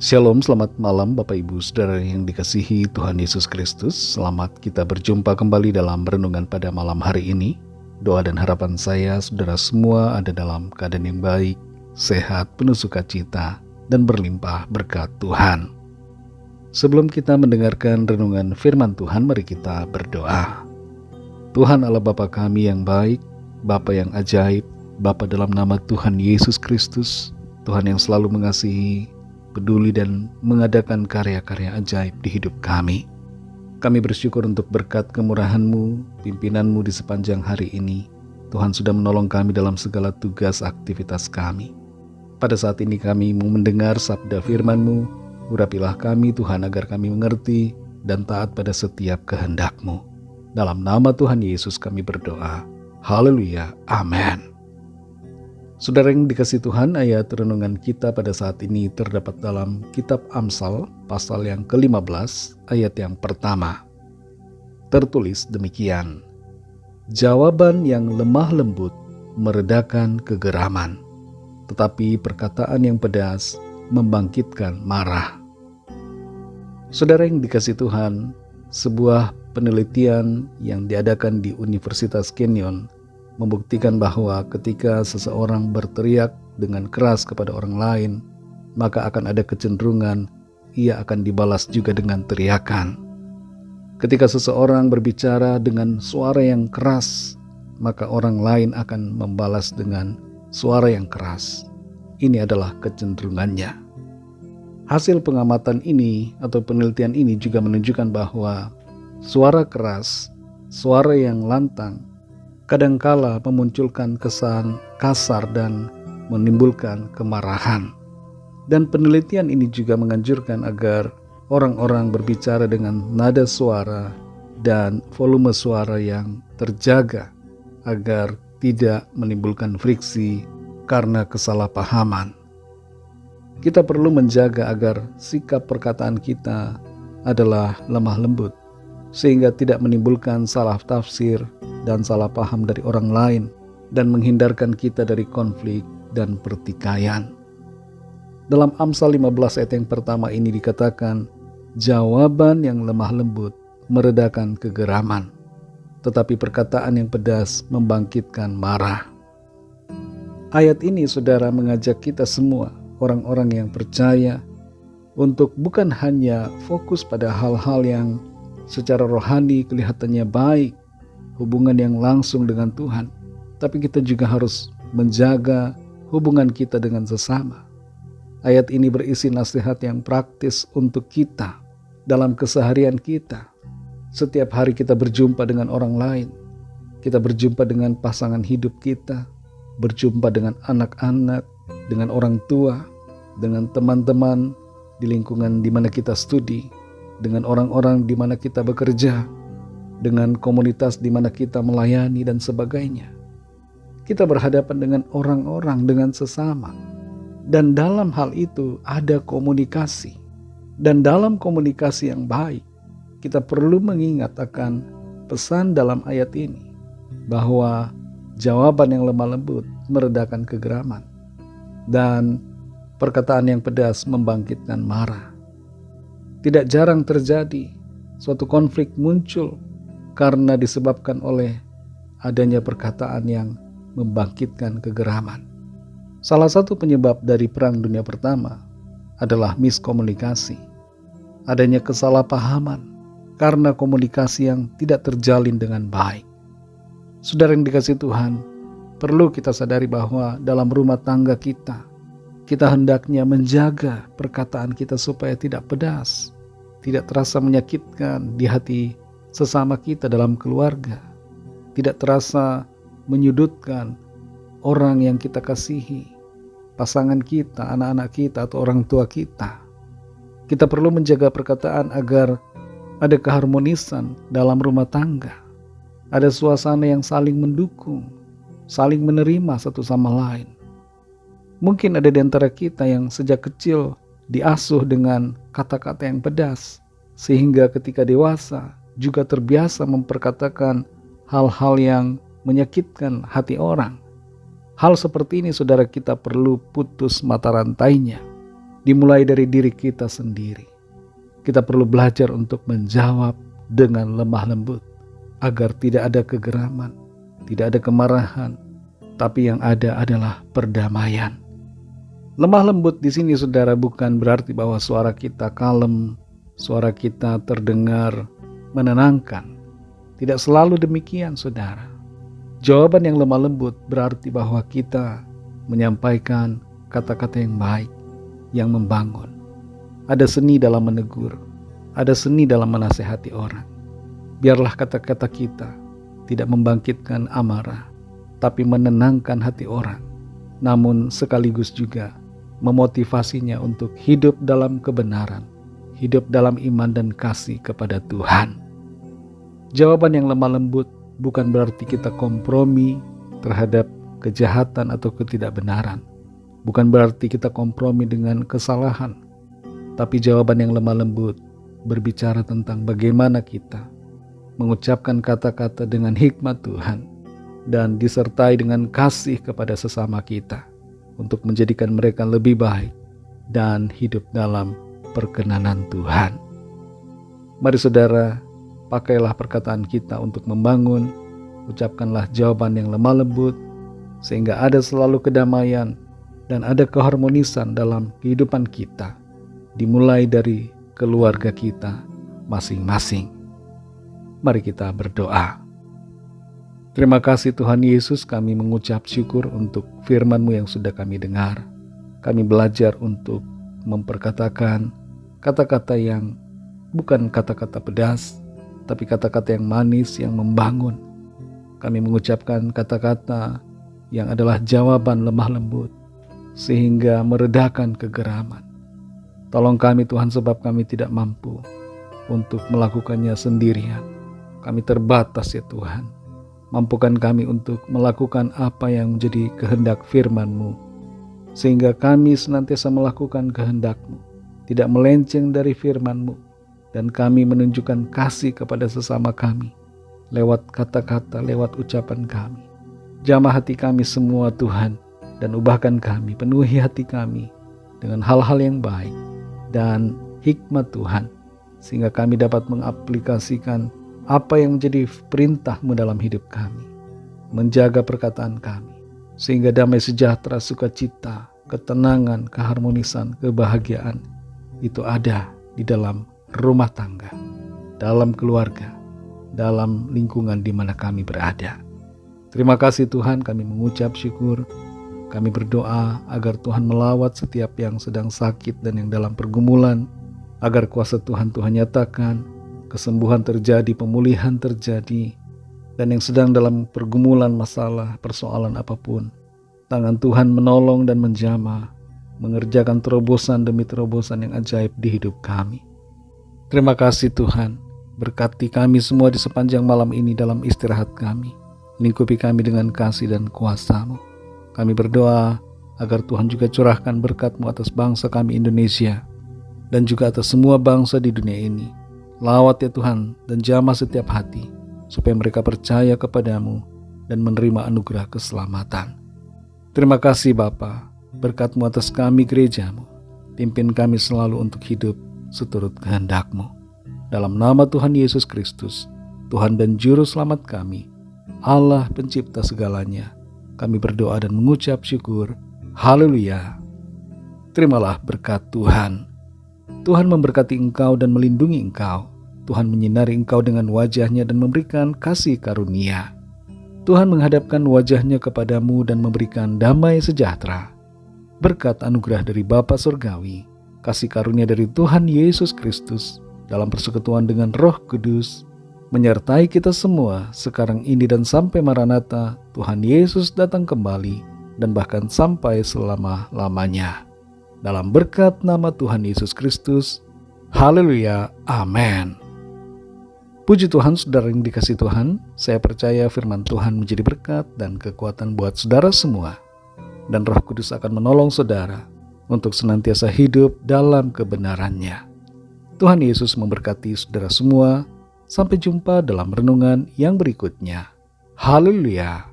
Shalom, selamat malam Bapak Ibu Saudara yang dikasihi Tuhan Yesus Kristus. Selamat kita berjumpa kembali dalam renungan pada malam hari ini. Doa dan harapan saya saudara semua ada dalam keadaan yang baik, sehat, penuh sukacita, dan berlimpah berkat Tuhan. Sebelum kita mendengarkan renungan firman Tuhan, mari kita berdoa. Tuhan Allah Bapa kami yang baik, Bapa yang ajaib, Bapa dalam nama Tuhan Yesus Kristus, Tuhan yang selalu mengasihi, peduli dan mengadakan karya-karya ajaib di hidup kami. Kami bersyukur untuk berkat kemurahan-Mu, pimpinan-Mu di sepanjang hari ini. Tuhan sudah menolong kami dalam segala tugas aktivitas kami. Pada saat ini kami mau mendengar sabda firman-Mu. Urapilah kami Tuhan agar kami mengerti dan taat pada setiap kehendak-Mu. Dalam nama Tuhan Yesus kami berdoa. Haleluya. Amin. Saudara yang dikasihi Tuhan, ayat renungan kita pada saat ini terdapat dalam kitab Amsal pasal yang ke-15 ayat yang pertama. Tertulis demikian, jawaban yang lemah lembut meredakan kegeraman, tetapi perkataan yang pedas membangkitkan marah. Saudara yang dikasihi Tuhan, sebuah penelitian yang diadakan di Universitas Kenyon membuktikan bahwa ketika seseorang berteriak dengan keras kepada orang lain, maka akan ada kecenderungan ia akan dibalas juga dengan teriakan. Ketika seseorang berbicara dengan suara yang keras, maka orang lain akan membalas dengan suara yang keras. Ini adalah kecenderungannya. Hasil pengamatan ini atau penelitian ini juga menunjukkan bahwa suara keras, suara yang lantang, kadangkala memunculkan kesan kasar dan menimbulkan kemarahan. Dan penelitian ini juga menganjurkan agar orang-orang berbicara dengan nada suara dan volume suara yang terjaga agar tidak menimbulkan friksi karena kesalahpahaman. Kita perlu menjaga agar sikap perkataan kita adalah lemah lembut sehingga tidak menimbulkan salah tafsir dan salah paham dari orang lain dan menghindarkan kita dari konflik dan pertikaian. Dalam Amsal 15 ayat yang pertama ini dikatakan, jawaban yang lemah lembut meredakan kegeraman, tetapi perkataan yang pedas membangkitkan marah. Ayat ini saudara mengajak kita semua, orang-orang yang percaya, untuk bukan hanya fokus pada hal-hal yang secara rohani kelihatannya baik, hubungan yang langsung dengan Tuhan, tapi kita juga harus menjaga hubungan kita dengan sesama. Ayat ini berisi nasihat yang praktis untuk kita dalam keseharian kita. Setiap hari kita berjumpa dengan orang lain, kita berjumpa dengan pasangan hidup kita, berjumpa dengan anak-anak, dengan orang tua, dengan teman-teman di lingkungan di mana kita studi, dengan orang-orang di mana kita bekerja, dengan komunitas di mana kita melayani dan sebagainya. Kita berhadapan dengan orang-orang, dengan sesama. Dan dalam hal itu ada komunikasi. Dan dalam komunikasi yang baik, kita perlu mengingat akan pesan dalam ayat ini, bahwa jawaban yang lemah lembut meredakan kegeraman, dan perkataan yang pedas membangkitkan marah. Tidak jarang terjadi suatu konflik muncul karena disebabkan oleh adanya perkataan yang membangkitkan kegeraman. Salah satu penyebab dari Perang Dunia Pertama adalah miskomunikasi. Adanya kesalahpahaman karena komunikasi yang tidak terjalin dengan baik. Saudara yang dikasihi Tuhan, perlu kita sadari bahwa dalam rumah tangga kita hendaknya menjaga perkataan kita supaya tidak pedas, tidak terasa menyakitkan di hati sesama kita dalam keluarga, tidak terasa menyudutkan orang yang kita kasihi, pasangan kita, anak-anak kita, atau orang tua kita. Kita perlu menjaga perkataan agar ada keharmonisan dalam rumah tangga, ada suasana yang saling mendukung, saling menerima satu sama lain. Mungkin ada di antara kita yang sejak kecil diasuh dengan kata-kata yang pedas, sehingga ketika dewasa juga terbiasa memperkatakan hal-hal yang menyakitkan hati orang. Hal seperti ini saudara kita perlu putus mata rantainya. dimulai dari diri kita sendiri. Kita perlu belajar untuk menjawab dengan lemah lembut, agar tidak ada kegeraman, tidak ada kemarahan, tapi yang ada adalah perdamaian. Lemah lembut di sini, saudara, bukan berarti bahwa suara kita kalem, suara kita terdengar menenangkan. Tidak selalu demikian, saudara. Jawaban yang lemah lembut berarti bahwa kita menyampaikan kata-kata yang baik, yang membangun. Ada seni dalam menegur, ada seni dalam menasehati orang. Biarlah kata-kata kita tidak membangkitkan amarah, tapi menenangkan hati orang, namun sekaligus juga memotivasinya untuk hidup dalam kebenaran, hidup dalam iman dan kasih kepada Tuhan. Jawaban yang lemah lembut bukan berarti kita kompromi terhadap kejahatan atau ketidakbenaran. Bukan berarti kita kompromi dengan kesalahan. Tapi jawaban yang lemah lembut berbicara tentang bagaimana kita mengucapkan kata-kata dengan hikmat Tuhan dan disertai dengan kasih kepada sesama kita untuk menjadikan mereka lebih baik dan hidup dalam perkenanan Tuhan. Mari saudara, pakailah perkataan kita untuk membangun. Ucapkanlah jawaban yang lemah lembut sehingga ada selalu kedamaian dan ada keharmonisan dalam kehidupan kita, dimulai dari keluarga kita masing-masing. Mari kita berdoa. Terima kasih Tuhan Yesus, kami mengucap syukur untuk firman-Mu yang sudah kami dengar. Kami belajar untuk memperkatakan kata-kata yang bukan kata-kata pedas, tapi kata-kata yang manis, yang membangun. Kami mengucapkan kata-kata yang adalah jawaban lemah lembut, sehingga meredakan kegeraman. Tolong kami Tuhan, sebab kami tidak mampu untuk melakukannya sendirian. Kami terbatas ya Tuhan. Mampukan kami untuk melakukan apa yang menjadi kehendak firman-Mu, sehingga kami senantiasa melakukan kehendak-Mu, tidak melenceng dari firman-Mu, dan kami menunjukkan kasih kepada sesama kami, lewat kata-kata, lewat ucapan kami. Jamah hati kami semua Tuhan, dan ubahkan kami, penuhi hati kami dengan hal-hal yang baik dan hikmat Tuhan, sehingga kami dapat mengaplikasikan apa yang menjadi perintah-Mu dalam hidup kami, menjaga perkataan kami, sehingga damai sejahtera, sukacita, ketenangan, keharmonisan, kebahagiaan itu ada di dalam rumah tangga, dalam keluarga, dalam lingkungan di mana kami berada. Terima kasih Tuhan, kami mengucap syukur. Kami berdoa agar Tuhan melawat setiap yang sedang sakit dan yang dalam pergumulan, agar kuasa Tuhan nyatakan, kesembuhan terjadi, pemulihan terjadi, dan yang sedang dalam pergumulan, masalah, persoalan apapun, tangan Tuhan menolong dan menjamah, mengerjakan terobosan demi terobosan yang ajaib di hidup kami. Terima kasih Tuhan, berkati kami semua di sepanjang malam ini dalam istirahat kami. Lingkupi kami dengan kasih dan kuasa-Mu. Kami berdoa agar Tuhan juga curahkan berkat-Mu atas bangsa kami Indonesia, dan juga atas semua bangsa di dunia ini. Lawat ya Tuhan, dan jamah setiap hati, supaya mereka percaya kepada-Mu dan menerima anugerah keselamatan. Terima kasih Bapa, berkat-Mu atas kami gereja-Mu. Pimpin kami selalu untuk hidup seturut kehendak-Mu. Dalam nama Tuhan Yesus Kristus, Tuhan dan Juru Selamat kami, Allah pencipta segalanya, kami berdoa dan mengucap syukur. Haleluya. Terimalah berkat Tuhan. Tuhan memberkati engkau dan melindungi engkau. Tuhan menyinari engkau dengan wajah-Nya dan memberikan kasih karunia. Tuhan menghadapkan wajah-Nya kepadamu dan memberikan damai sejahtera. Berkat anugerah dari Bapa Surgawi, kasih karunia dari Tuhan Yesus Kristus dalam persekutuan dengan Roh Kudus, menyertai kita semua sekarang ini dan sampai Maranatha, Tuhan Yesus datang kembali, dan bahkan sampai selama-lamanya. Dalam berkat nama Tuhan Yesus Kristus. Haleluya. Amin. Puji Tuhan, saudara yang dikasihi Tuhan, saya percaya firman Tuhan menjadi berkat dan kekuatan buat saudara semua. Dan Roh Kudus akan menolong saudara untuk senantiasa hidup dalam kebenaran-Nya. Tuhan Yesus memberkati saudara semua. Sampai jumpa dalam renungan yang berikutnya. Haleluya.